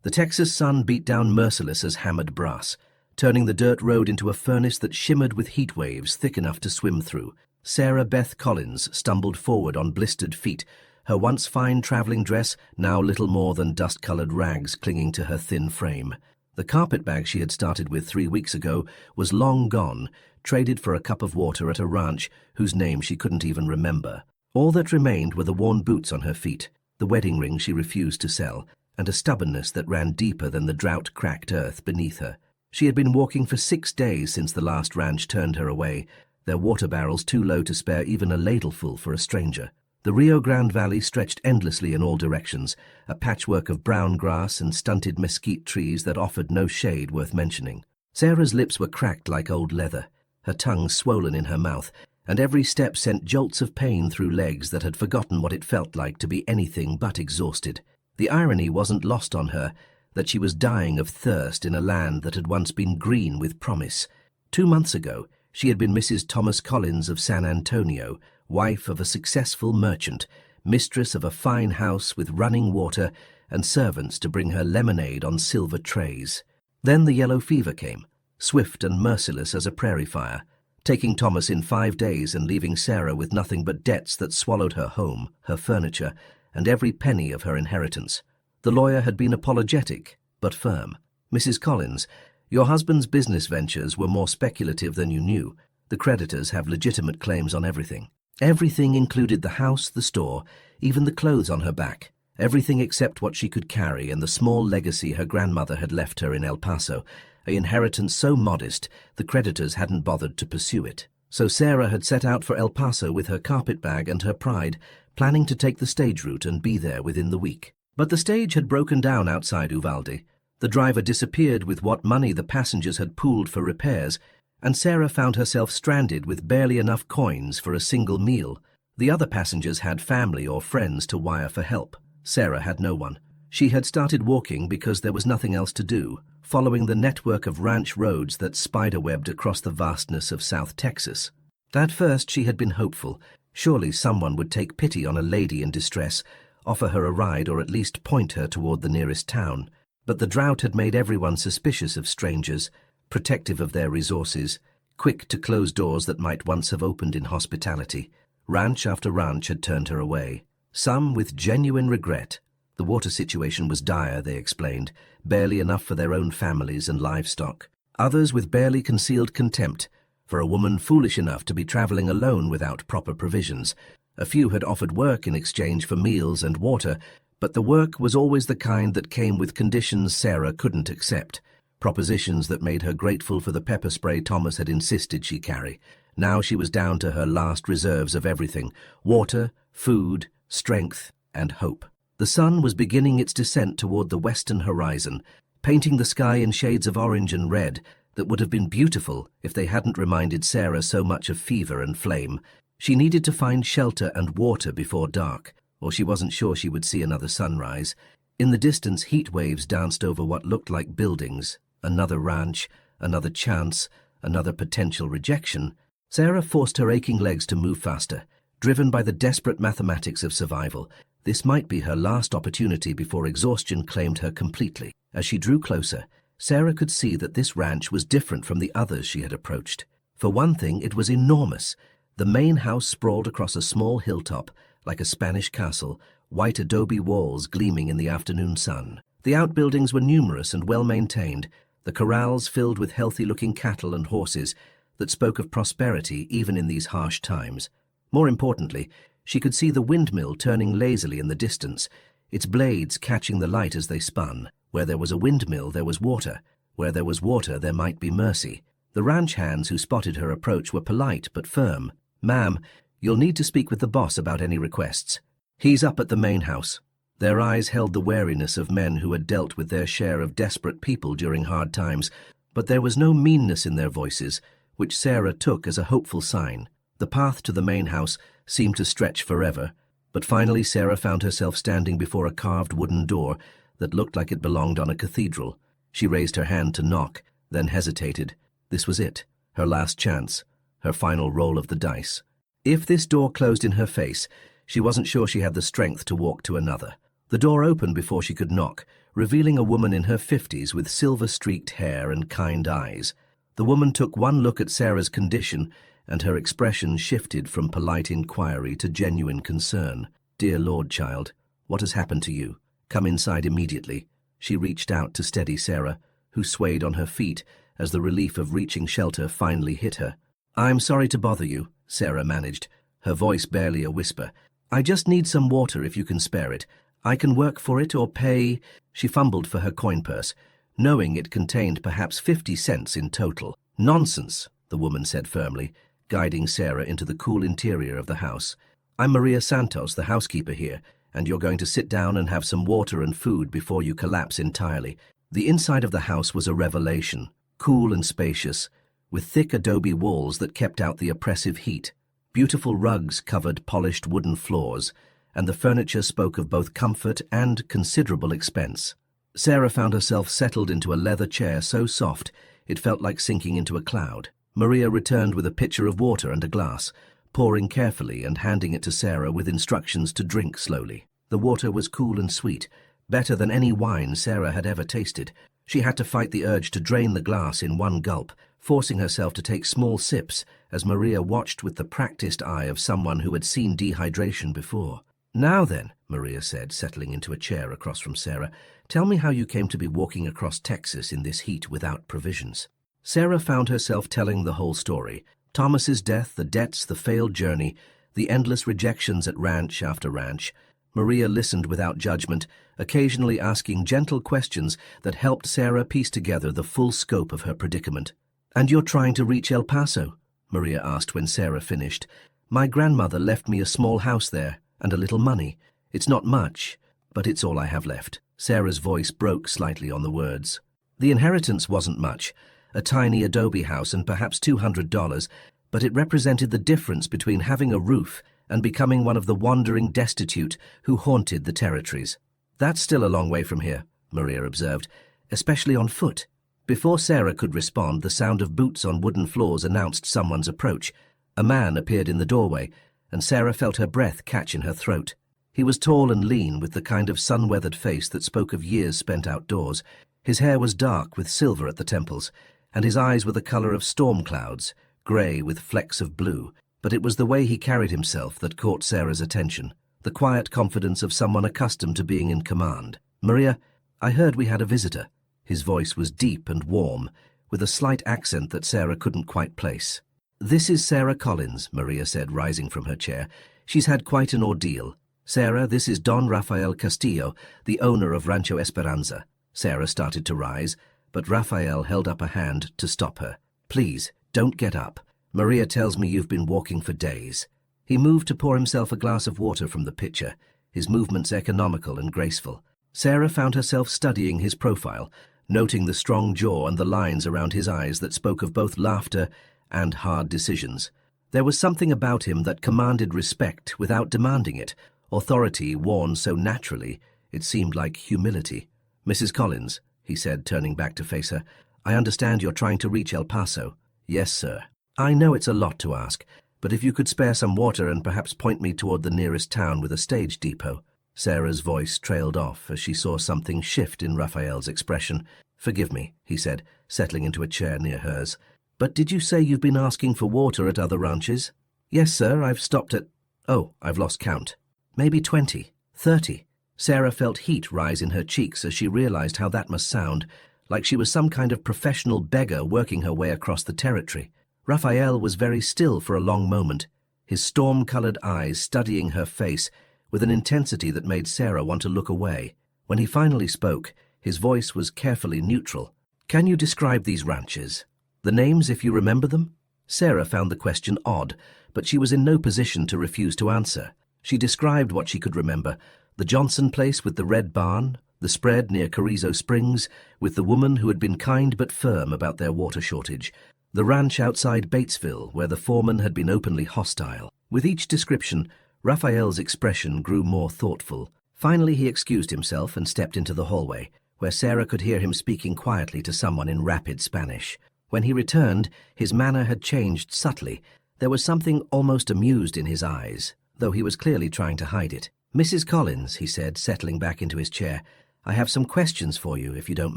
The Texas sun beat down merciless as hammered brass, turning the dirt road into a furnace that shimmered with heat waves thick enough to swim through. Sarah Beth Collins stumbled forward on blistered feet, her once fine traveling dress now little more than dust-colored rags clinging to her thin frame. The carpetbag she had started with 3 weeks ago was long gone, traded for a cup of water at a ranch whose name she couldn't even remember. All that remained were the worn boots on her feet, the wedding ring she refused to sell, and a stubbornness that ran deeper than the drought-cracked earth beneath her. She had been walking for 6 days since the last ranch turned her away, their water barrels too low to spare even a ladleful for a stranger. The Rio Grande Valley stretched endlessly in all directions, a patchwork of brown grass and stunted mesquite trees that offered no shade worth mentioning. Sarah's lips were cracked like old leather, her tongue swollen in her mouth, and every step sent jolts of pain through legs that had forgotten what it felt like to be anything but exhausted. The irony wasn't lost on her that she was dying of thirst in a land that had once been green with promise. 2 months ago, she had been Mrs. Thomas Collins of San Antonio, wife of a successful merchant, mistress of a fine house with running water and servants to bring her lemonade on silver trays. Then the yellow fever came, swift and merciless as a prairie fire, taking Thomas in 5 days and leaving Sarah with nothing but debts that swallowed her home, her furniture, and every penny of her inheritance. The lawyer had been apologetic, but firm. "Mrs. Collins, your husband's business ventures were more speculative than you knew. The creditors have legitimate claims on everything." Everything included the house, the store, even the clothes on her back. Everything except what she could carry and the small legacy her grandmother had left her in El Paso, an inheritance so modest the creditors hadn't bothered to pursue it. So Sarah had set out for El Paso with her carpetbag and her pride, planning to take the stage route and be there within the week. But the stage had broken down outside Uvalde. The driver disappeared with what money the passengers had pooled for repairs, and Sarah found herself stranded with barely enough coins for a single meal. The other passengers had family or friends to wire for help. Sarah had no one. She had started walking because there was nothing else to do, following the network of ranch roads that spiderwebbed across the vastness of South Texas. At first she had been hopeful. Surely someone would take pity on a lady in distress, offer her a ride or at least point her toward the nearest town. But the drought had made everyone suspicious of strangers, protective of their resources, quick to close doors that might once have opened in hospitality. Ranch after ranch had turned her away, some with genuine regret. The water situation was dire, they explained, barely enough for their own families and livestock. Others with barely concealed contempt for a woman foolish enough to be traveling alone without proper provisions. A few had offered work in exchange for meals and water, but the work was always the kind that came with conditions Sarah couldn't accept. Propositions that made her grateful for the pepper spray Thomas had insisted she carry. Now she was down to her last reserves of everything: water, food, strength, and hope. The sun was beginning its descent toward the western horizon, painting the sky in shades of orange and red that would have been beautiful if they hadn't reminded Sarah so much of fever and flame. She needed to find shelter and water before dark, or she wasn't sure she would see another sunrise. In the distance, heat waves danced over what looked like buildings. Another ranch, another chance, another potential rejection. Sarah forced her aching legs to move faster, driven by the desperate mathematics of survival. This might be her last opportunity before exhaustion claimed her completely. As she drew closer, Sarah could see that this ranch was different from the others she had approached. For one thing, it was enormous. The main house sprawled across a small hilltop, like a Spanish castle, white adobe walls gleaming in the afternoon sun. The outbuildings were numerous and well-maintained, the corrals filled with healthy-looking cattle and horses that spoke of prosperity even in these harsh times. More importantly, she could see the windmill turning lazily in the distance, its blades catching the light as they spun. Where there was a windmill, there was water. Where there was water, there might be mercy. The ranch hands who spotted her approach were polite but firm. "Ma'am, you'll need to speak with the boss about any requests. He's up at the main house." Their eyes held the wariness of men who had dealt with their share of desperate people during hard times, but there was no meanness in their voices, which Sarah took as a hopeful sign. The path to the main house seemed to stretch forever, but finally Sarah found herself standing before a carved wooden door that looked like it belonged on a cathedral. She raised her hand to knock, then hesitated. This was it, her last chance, her final roll of the dice. If this door closed in her face, she wasn't sure she had the strength to walk to another. The door opened before she could knock, revealing a woman in her 50s with silver-streaked hair and kind eyes. The woman took one look at Sarah's condition, and her expression shifted from polite inquiry to genuine concern. "Dear Lord, child, what has happened to you? Come inside immediately." She reached out to steady Sarah, who swayed on her feet as the relief of reaching shelter finally hit her. "I'm sorry to bother you," Sarah managed, her voice barely a whisper. "I just need some water if you can spare it. I can work for it or pay—" She fumbled for her coin purse, knowing it contained perhaps 50 cents in total. "Nonsense," the woman said firmly, guiding Sarah into the cool interior of the house. "I'm Maria Santos, the housekeeper here, and you're going to sit down and have some water and food before you collapse entirely." The inside of the house was a revelation, cool and spacious, with thick adobe walls that kept out the oppressive heat. Beautiful rugs covered polished wooden floors, and the furniture spoke of both comfort and considerable expense. Sarah found herself settled into a leather chair so soft it felt like sinking into a cloud. Maria returned with a pitcher of water and a glass, pouring carefully and handing it to Sarah with instructions to drink slowly. The water was cool and sweet, better than any wine Sarah had ever tasted. She had to fight the urge to drain the glass in one gulp, forcing herself to take small sips as Maria watched with the practiced eye of someone who had seen dehydration before. "Now then," Maria said, settling into a chair across from Sarah, "tell me how you came to be walking across Texas in this heat without provisions." Sarah found herself telling the whole story. Thomas's death, the debts, the failed journey, the endless rejections at ranch after ranch. Maria listened without judgment, occasionally asking gentle questions that helped Sarah piece together the full scope of her predicament. "And you're trying to reach El Paso?" Maria asked when Sarah finished. "My grandmother left me a small house there, and a little money. It's not much, but it's all I have left." Sarah's voice broke slightly on the words. The inheritance wasn't much, a tiny adobe house and perhaps $200, but it represented the difference between having a roof and becoming one of the wandering destitute who haunted the territories. "That's still a long way from here," Maria observed, "especially on foot." Before Sarah could respond, the sound of boots on wooden floors announced someone's approach. A man appeared in the doorway, and Sarah felt her breath catch in her throat. He was tall and lean, with the kind of sun-weathered face that spoke of years spent outdoors. His hair was dark with silver at the temples, and his eyes were the color of storm clouds, grey with flecks of blue. But it was the way he carried himself that caught Sarah's attention, the quiet confidence of someone accustomed to being in command. "Maria, I heard we had a visitor." His voice was deep and warm, with a slight accent that Sarah couldn't quite place. "This is Sarah Collins," Maria said, rising from her chair. "She's had quite an ordeal. Sarah, this is Don Rafael Castillo, the owner of Rancho Esperanza." Sarah started to rise, but Rafael held up a hand to stop her. "Please, don't get up. Maria tells me you've been walking for days." He moved to pour himself a glass of water from the pitcher, his movements economical and graceful. Sarah found herself studying his profile, noting the strong jaw and the lines around his eyes that spoke of both laughter and hard decisions. There was something about him that commanded respect without demanding it, authority worn so naturally it seemed like humility. "Mrs. Collins," he said, turning back to face her, "I understand you're trying to reach El Paso." "Yes, sir." "I know it's a lot to ask, but if you could spare some water and perhaps point me toward the nearest town with a stage depot." Sarah's voice trailed off as she saw something shift in Raphael's expression. "Forgive me," he said, settling into a chair near hers. "But did you say you've been asking for water at other ranches?" "Yes, sir, I've stopped at— Oh, I've lost count. Maybe 20, 30. Sarah felt heat rise in her cheeks as she realized how that must sound, like she was some kind of professional beggar working her way across the territory. Raphael was very still for a long moment, his storm-colored eyes studying her face with an intensity that made Sarah want to look away. When he finally spoke, his voice was carefully neutral. "Can you describe these ranches? The names, if you remember them?" Sarah found the question odd, but she was in no position to refuse to answer. She described what she could remember: the Johnson place with the red barn, the spread near Carrizo Springs with the woman who had been kind but firm about their water shortage, the ranch outside Batesville where the foreman had been openly hostile. With each description, Raphael's expression grew more thoughtful. Finally he excused himself and stepped into the hallway, where Sarah could hear him speaking quietly to someone in rapid Spanish. When he returned, his manner had changed subtly. There was something almost amused in his eyes, though he was clearly trying to hide it. "Mrs. Collins," he said, settling back into his chair, I have some questions for you, if you don't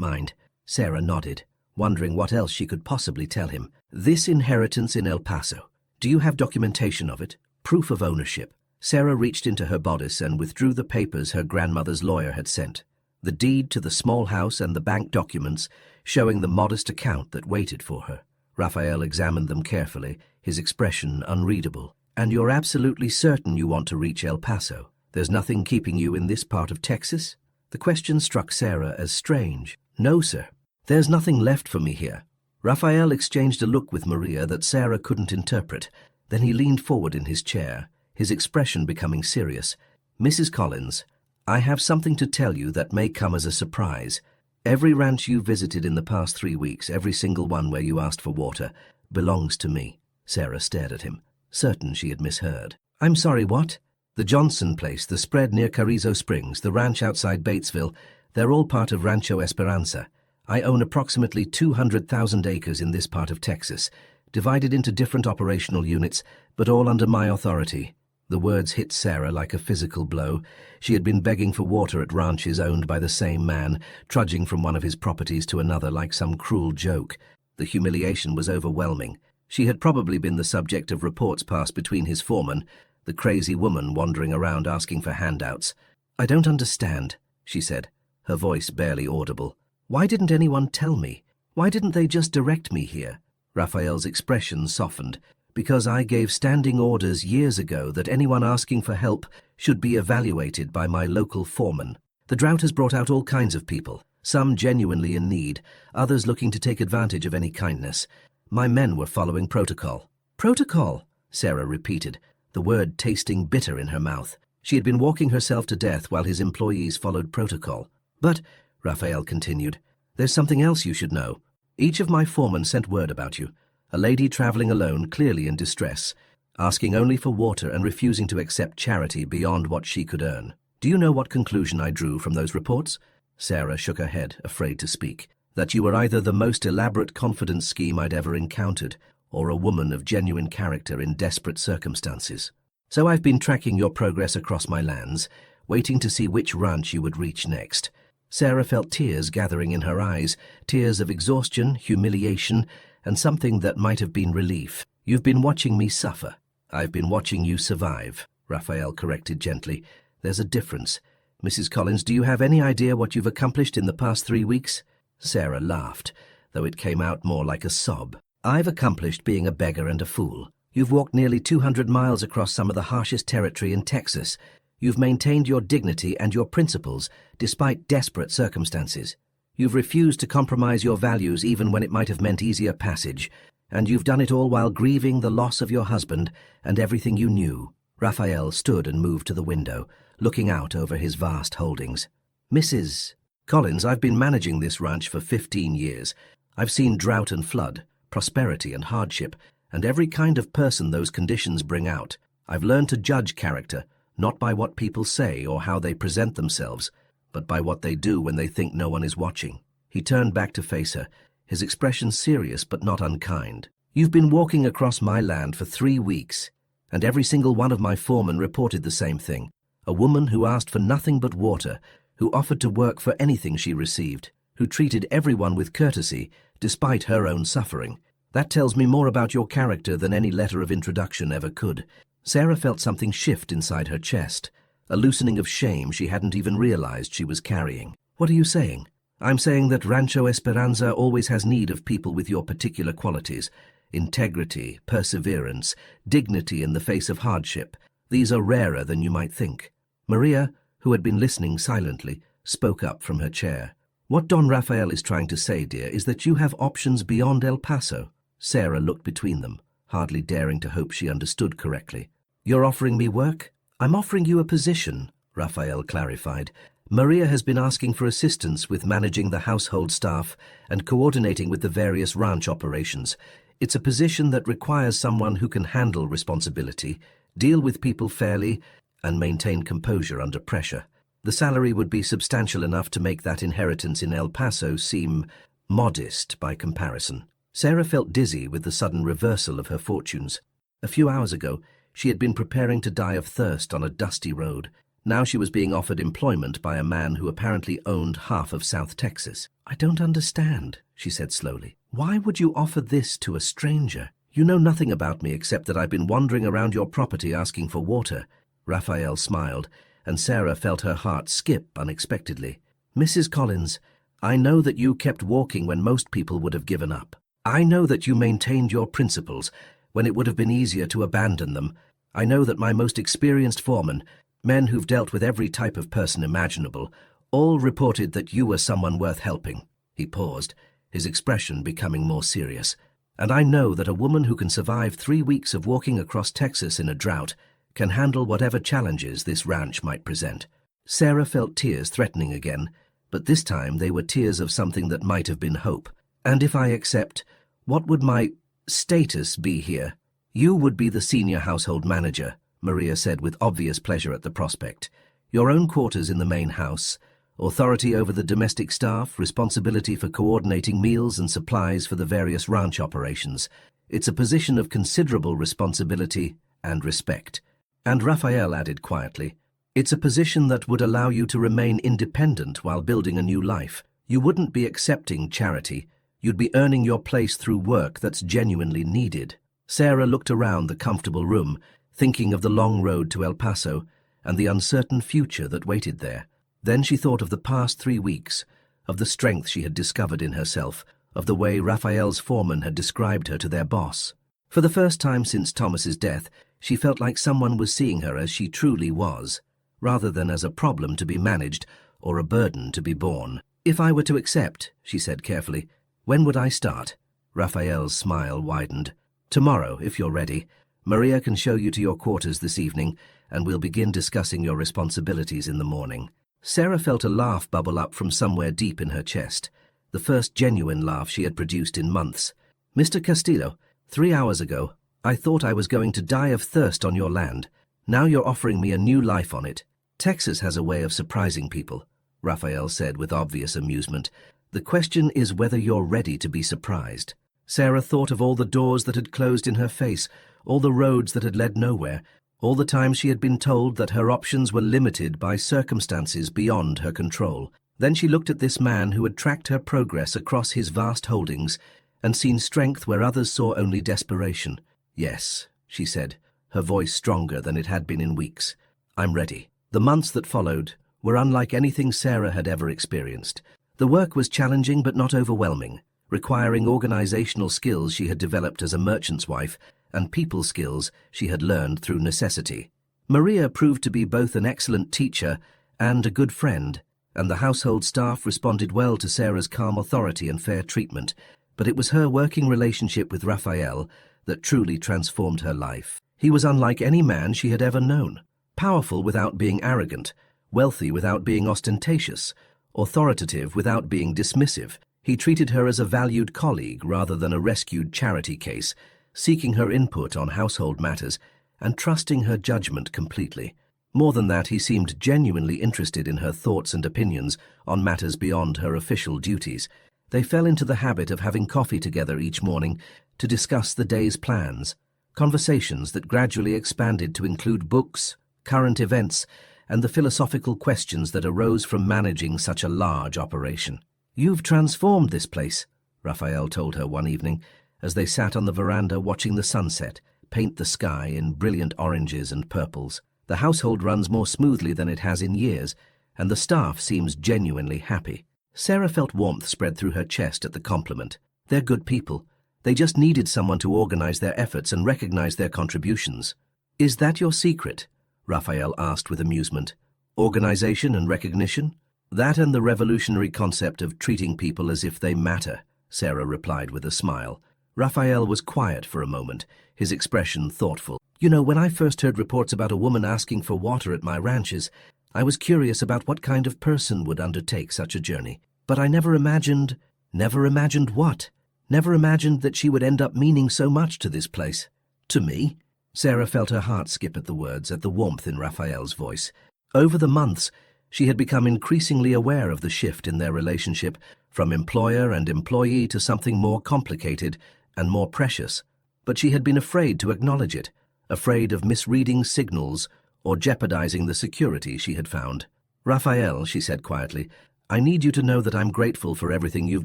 mind. Sarah nodded, wondering what else she could possibly tell him. This inheritance in El Paso. Do you have documentation of it? Proof of ownership? Sarah reached into her bodice and withdrew the papers her grandmother's lawyer had sent. The deed to the small house and the bank documents showing the modest account that waited for her. Raphael examined them carefully, his expression unreadable. And you're absolutely certain you want to reach El Paso? There's nothing keeping you in this part of Texas? The question struck Sarah as strange. No, sir. There's nothing left for me here. Raphael exchanged a look with Maria that Sarah couldn't interpret. Then he leaned forward in his chair, his expression becoming serious. Mrs. Collins, I have something to tell you that may come as a surprise. Every ranch you visited in the past 3 weeks, every single one where you asked for water, belongs to me. Sarah stared at him, certain she had misheard. I'm sorry, what? The Johnson place, the spread near Carrizo Springs, the ranch outside Batesville, they're all part of Rancho Esperanza. I own approximately 200,000 acres in this part of Texas, divided into different operational units, but all under my authority. The words hit Sarah like a physical blow. She had been begging for water at ranches owned by the same man, trudging from one of his properties to another like some cruel joke. The humiliation was overwhelming. She had probably been the subject of reports passed between his foreman, the crazy woman wandering around asking for handouts. I don't understand, she said, her voice barely audible. Why didn't anyone tell me? Why didn't they just direct me here? Raphael's expression softened. Because I gave standing orders years ago that anyone asking for help should be evaluated by my local foreman. The drought has brought out all kinds of people, some genuinely in need, others looking to take advantage of any kindness. My men were following protocol. Protocol? Sarah repeated, the word tasting bitter in her mouth. She had been walking herself to death while his employees followed protocol. But, Raphael continued, there's something else you should know. Each of my foremen sent word about you. A lady traveling alone, clearly in distress, asking only for water and refusing to accept charity beyond what she could earn. Do you know what conclusion I drew from those reports? Sarah shook her head, afraid to speak. That you were either the most elaborate confidence scheme I'd ever encountered, or a woman of genuine character in desperate circumstances. So I've been tracking your progress across my lands, waiting to see which ranch you would reach next. Sarah felt tears gathering in her eyes, tears of exhaustion, humiliation, and something that might have been relief. You've been watching me suffer. I've been watching you survive, Raphael corrected gently. There's a difference. Mrs. Collins, do you have any idea what you've accomplished in the past 3 weeks? Sarah laughed, though it came out more like a sob. I've accomplished being a beggar and a fool. You've walked nearly 200 miles across some of the harshest territory in Texas. You've maintained your dignity and your principles, despite desperate circumstances. You've refused to compromise your values even when it might have meant easier passage, and you've done it all while grieving the loss of your husband and everything you knew. Raphael stood and moved to the window, looking out over his vast holdings. Mrs. Collins, I've been managing this ranch for 15 years. I've seen drought and flood, prosperity and hardship, and every kind of person those conditions bring out. I've learned to judge character, not by what people say or how they present themselves, but by what they do when they think no one is watching. He turned back to face her, his expression serious but not unkind. You've been walking across my land for 3 weeks, and every single one of my foremen reported the same thing. A woman who asked for nothing but water, who offered to work for anything she received, who treated everyone with courtesy despite her own suffering. That tells me more about your character than any letter of introduction ever could. Sarah felt something shift inside her chest, a loosening of shame she hadn't even realized she was carrying. What are you saying? I'm saying that Rancho Esperanza always has need of people with your particular qualities. Integrity, perseverance, dignity in the face of hardship. These are rarer than you might think. Maria, who had been listening silently, spoke up from her chair. What Don Raphael is trying to say, dear, is that you have options beyond El Paso. Sarah looked between them, hardly daring to hope she understood correctly. You're offering me work? I'm offering you a position, Raphael clarified. Maria has been asking for assistance with managing the household staff and coordinating with the various ranch operations. It's a position that requires someone who can handle responsibility, deal with people fairly, and maintain composure under pressure. The salary would be substantial enough to make that inheritance in El Paso seem modest by comparison. Sarah felt dizzy with the sudden reversal of her fortunes. A few hours ago, she had been preparing to die of thirst on a dusty road. Now she was being offered employment by a man who apparently owned half of South Texas. "I don't understand," she said slowly. "Why would you offer this to a stranger? You know nothing about me except that I've been wandering around your property asking for water." Raphael smiled, and Sarah felt her heart skip unexpectedly. "Mrs. Collins, I know that you kept walking when most people would have given up. I know that you maintained your principles when it would have been easier to abandon them. I know that my most experienced foremen, men who've dealt with every type of person imaginable, all reported that you were someone worth helping." He paused, his expression becoming more serious. "And I know that a woman who can survive 3 weeks of walking across Texas in a drought can handle whatever challenges this ranch might present." Sarah felt tears threatening again, but this time they were tears of something that might have been hope. "And if I accept, what would my status be here?" "You would be the senior household manager," Maria said with obvious pleasure at the prospect. "Your own quarters in the main house, authority over the domestic staff, responsibility for coordinating meals and supplies for the various ranch operations. It's a position of considerable responsibility and respect." And Raphael added quietly, "It's a position that would allow you to remain independent while building a new life. You wouldn't be accepting charity. You'd be earning your place through work that's genuinely needed." Sarah looked around the comfortable room, thinking of the long road to El Paso and the uncertain future that waited there. Then she thought of the past 3 weeks, of the strength she had discovered in herself, of the way Raphael's foreman had described her to their boss. For the first time since Thomas's death, she felt like someone was seeing her as she truly was, rather than as a problem to be managed or a burden to be borne. "If I were to accept," she said carefully, "when would I start?" Raphael's smile widened. "Tomorrow, if you're ready. Maria can show you to your quarters this evening, and we'll begin discussing your responsibilities in the morning." Sarah felt a laugh bubble up from somewhere deep in her chest, the first genuine laugh she had produced in months. "Mr. Castillo, 3 hours ago, I thought I was going to die of thirst on your land. Now you're offering me a new life on it. Texas has a way of surprising people," Raphael said with obvious amusement. "The question is whether you're ready to be surprised." Sarah thought of all the doors that had closed in her face, all the roads that had led nowhere, all the times she had been told that her options were limited by circumstances beyond her control. Then she looked at this man who had tracked her progress across his vast holdings and seen strength where others saw only desperation. "Yes," she said, her voice stronger than it had been in weeks. "I'm ready." The months that followed were unlike anything Sarah had ever experienced. The work was challenging but not overwhelming, requiring organizational skills she had developed as a merchant's wife and people skills she had learned through necessity. Maria proved to be both an excellent teacher and a good friend, and the household staff responded well to Sarah's calm authority and fair treatment, but it was her working relationship with Raphael that truly transformed her life. He was unlike any man she had ever known, powerful without being arrogant, wealthy without being ostentatious, authoritative without being dismissive. He treated her as a valued colleague rather than a rescued charity case, seeking her input on household matters and trusting her judgment completely. More than that, he seemed genuinely interested in her thoughts and opinions on matters beyond her official duties. They fell into the habit of having coffee together each morning to discuss the day's plans, conversations that gradually expanded to include books, current events, and the philosophical questions that arose from managing such a large operation. "You've transformed this place," Raphael told her one evening, as they sat on the veranda watching the sunset paint the sky in brilliant oranges and purples. "The household runs more smoothly than it has in years, and the staff seems genuinely happy." Sarah felt warmth spread through her chest at the compliment. "They're good people. They just needed someone to organize their efforts and recognize their contributions." "Is that your secret?" Raphael asked with amusement. "Organization and recognition?" "That and the revolutionary concept of treating people as if they matter," Sarah replied with a smile. Raphael was quiet for a moment, his expression thoughtful. "You know, when I first heard reports about a woman asking for water at my ranches, I was curious about what kind of person would undertake such a journey. But I never imagined what? Never imagined that she would end up meaning so much to this place." "To me?" Sarah felt her heart skip at the words, at the warmth in Raphael's voice. Over the months, she had become increasingly aware of the shift in their relationship, from employer and employee to something more complicated and more precious. But she had been afraid to acknowledge it, afraid of misreading signals or jeopardizing the security she had found. "Raphael," she said quietly, "I need you to know that I'm grateful for everything you've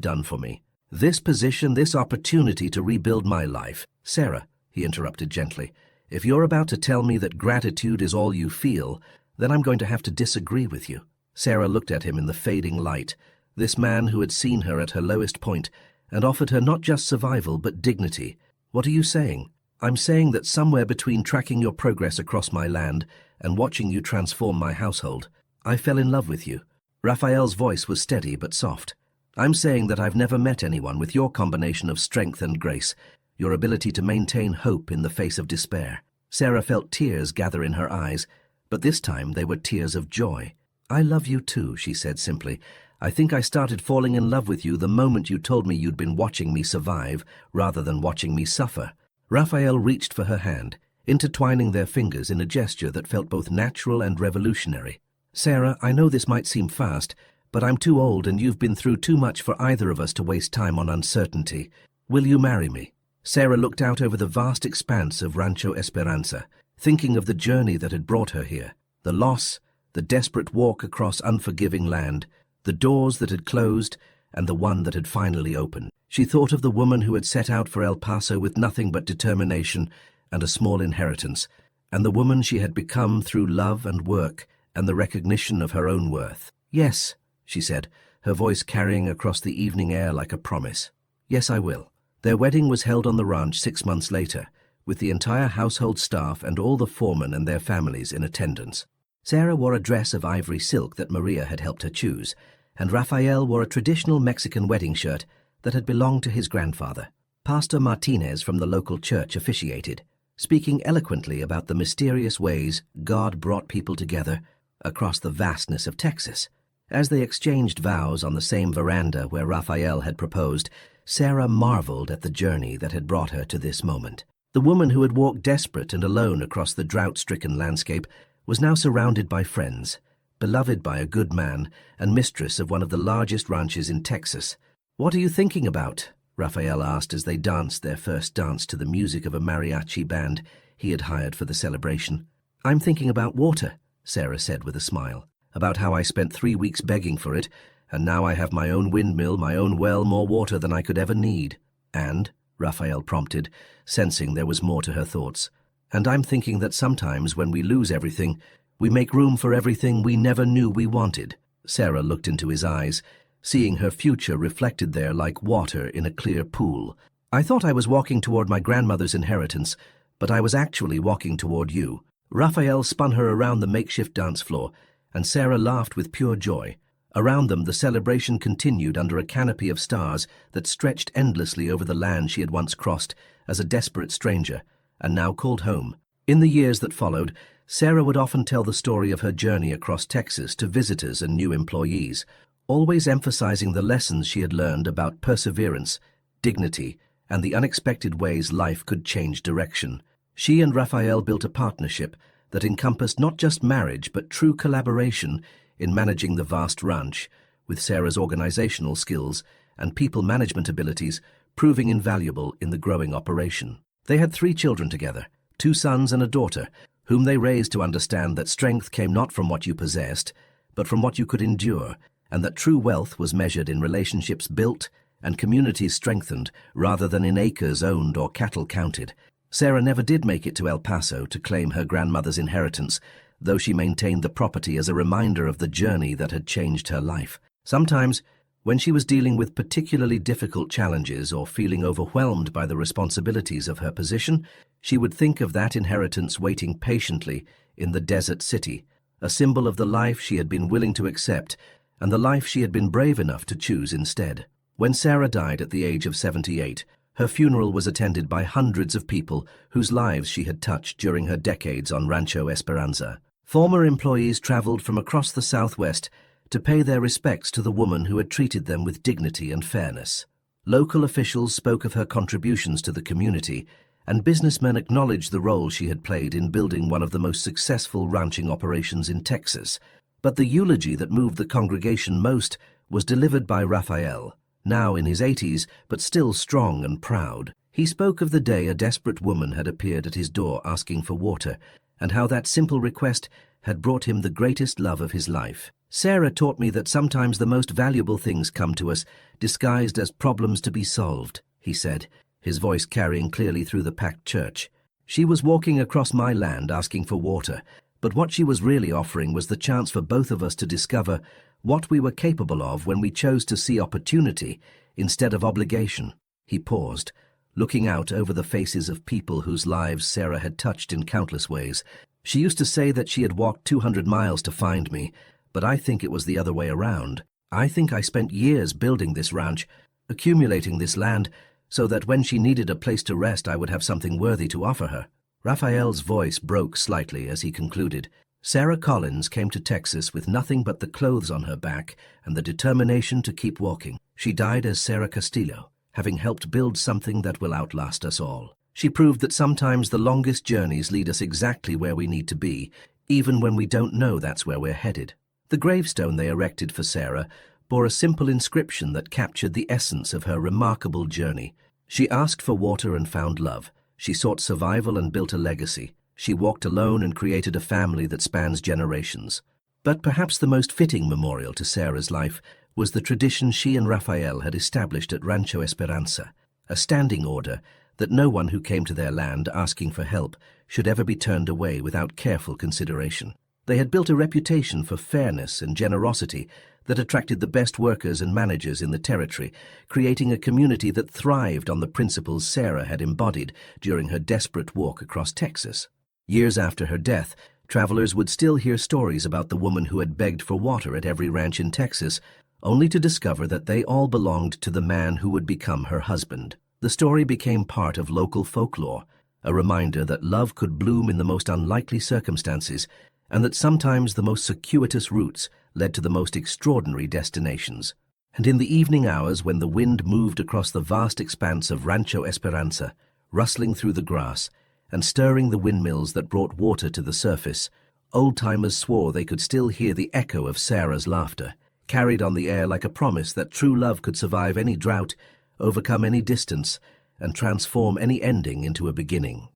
done for me. This position, this opportunity to rebuild my life." "Sarah," he interrupted gently, "if you're about to tell me that gratitude is all you feel, then I'm going to have to disagree with you." Sarah looked at him in the fading light, this man who had seen her at her lowest point and offered her not just survival but dignity. "What are you saying?" "I'm saying that somewhere between tracking your progress across my land and watching you transform my household, I fell in love with you." Raphael's voice was steady but soft. "I'm saying that I've never met anyone with your combination of strength and grace, your ability to maintain hope in the face of despair." Sarah felt tears gather in her eyes, but this time they were tears of joy. "I love you too," she said simply. "I think I started falling in love with you the moment you told me you'd been watching me survive rather than watching me suffer." Raphael reached for her hand, intertwining their fingers in a gesture that felt both natural and revolutionary. "Sarah, I know this might seem fast, but I'm too old and you've been through too much for either of us to waste time on uncertainty. Will you marry me?" Sarah looked out over the vast expanse of Rancho Esperanza, thinking of the journey that had brought her here, the loss, the desperate walk across unforgiving land, the doors that had closed, and the one that had finally opened. She thought of the woman who had set out for El Paso with nothing but determination and a small inheritance, and the woman she had become through love and work and the recognition of her own worth. "Yes," she said, her voice carrying across the evening air like a promise. "Yes, I will." Their wedding was held on the ranch 6 months later, with the entire household staff and all the foremen and their families in attendance. Sarah wore a dress of ivory silk that Maria had helped her choose, and Raphael wore a traditional Mexican wedding shirt that had belonged to his grandfather. Pastor Martinez from the local church officiated, speaking eloquently about the mysterious ways God brought people together across the vastness of Texas. As they exchanged vows on the same veranda where Raphael had proposed, Sarah marveled at the journey that had brought her to this moment. The woman who had walked desperate and alone across the drought-stricken landscape was now surrounded by friends, beloved by a good man, and mistress of one of the largest ranches in Texas. "What are you thinking about?" Raphael asked as they danced their first dance to the music of a mariachi band he had hired for the celebration. "I'm thinking about water," Sarah said with a smile, "about how I spent 3 weeks begging for it, and now I have my own windmill, my own well, more water than I could ever need." "And?" Raphael prompted, sensing there was more to her thoughts. "And I'm thinking that sometimes when we lose everything, we make room for everything we never knew we wanted." Sarah looked into his eyes, seeing her future reflected there like water in a clear pool. "I thought I was walking toward my grandmother's inheritance, but I was actually walking toward you." Raphael spun her around the makeshift dance floor, and Sarah laughed with pure joy. Around them, the celebration continued under a canopy of stars that stretched endlessly over the land she had once crossed as a desperate stranger, and now called home. In the years that followed, Sarah would often tell the story of her journey across Texas to visitors and new employees, always emphasizing the lessons she had learned about perseverance, dignity, and the unexpected ways life could change direction. She and Raphael built a partnership that encompassed not just marriage but true collaboration in managing the vast ranch, with Sarah's organizational skills and people management abilities proving invaluable in the growing operation. They had 3 children together, 2 sons and a daughter, whom they raised to understand that strength came not from what you possessed, but from what you could endure, and that true wealth was measured in relationships built and communities strengthened rather than in acres owned or cattle counted. Sarah never did make it to El Paso to claim her grandmother's inheritance, though she maintained the property as a reminder of the journey that had changed her life. Sometimes, when she was dealing with particularly difficult challenges or feeling overwhelmed by the responsibilities of her position, she would think of that inheritance waiting patiently in the desert city, a symbol of the life she had been willing to accept and the life she had been brave enough to choose instead. When Sarah died at the age of 78, her funeral was attended by hundreds of people whose lives she had touched during her decades on Rancho Esperanza. Former employees traveled from across the Southwest to pay their respects to the woman who had treated them with dignity and fairness. Local officials spoke of her contributions to the community, and businessmen acknowledged the role she had played in building one of the most successful ranching operations in Texas. But the eulogy that moved the congregation most was delivered by Raphael, now in his 80s, but still strong and proud. He spoke of the day a desperate woman had appeared at his door asking for water, and how that simple request had brought him the greatest love of his life. Sarah taught me that sometimes the most valuable things come to us disguised as problems to be solved, he said, his voice carrying clearly through the packed church. She was walking across my land asking for water, but what she was really offering was the chance for both of us to discover what we were capable of when we chose to see opportunity instead of obligation. He paused, looking out over the faces of people whose lives Sarah had touched in countless ways. She used to say that she had walked 200 miles to find me, but I think it was the other way around. I think I spent years building this ranch, accumulating this land, so that when she needed a place to rest I would have something worthy to offer her. Raphael's voice broke slightly as he concluded. Sarah Collins came to Texas with nothing but the clothes on her back and the determination to keep walking. She died as Sarah Castillo, having helped build something that will outlast us all. She proved that sometimes the longest journeys lead us exactly where we need to be, even when we don't know that's where we're headed. The gravestone they erected for Sarah bore a simple inscription that captured the essence of her remarkable journey. She asked for water and found love. She sought survival and built a legacy. She walked alone and created a family that spans generations. But perhaps the most fitting memorial to Sarah's life was the tradition she and Raphael had established at Rancho Esperanza, a standing order that no one who came to their land asking for help should ever be turned away without careful consideration. They had built a reputation for fairness and generosity that attracted the best workers and managers in the territory, creating a community that thrived on the principles Sarah had embodied during her desperate walk across Texas. Years after her death, travelers would still hear stories about the woman who had begged for water at every ranch in Texas, only to discover that they all belonged to the man who would become her husband. The story became part of local folklore, a reminder that love could bloom in the most unlikely circumstances, and that sometimes the most circuitous routes led to the most extraordinary destinations. And in the evening hours, when the wind moved across the vast expanse of Rancho Esperanza, rustling through the grass and stirring the windmills that brought water to the surface, old-timers swore they could still hear the echo of Sarah's laughter, carried on the air like a promise that true love could survive any drought, overcome any distance, and transform any ending into a beginning.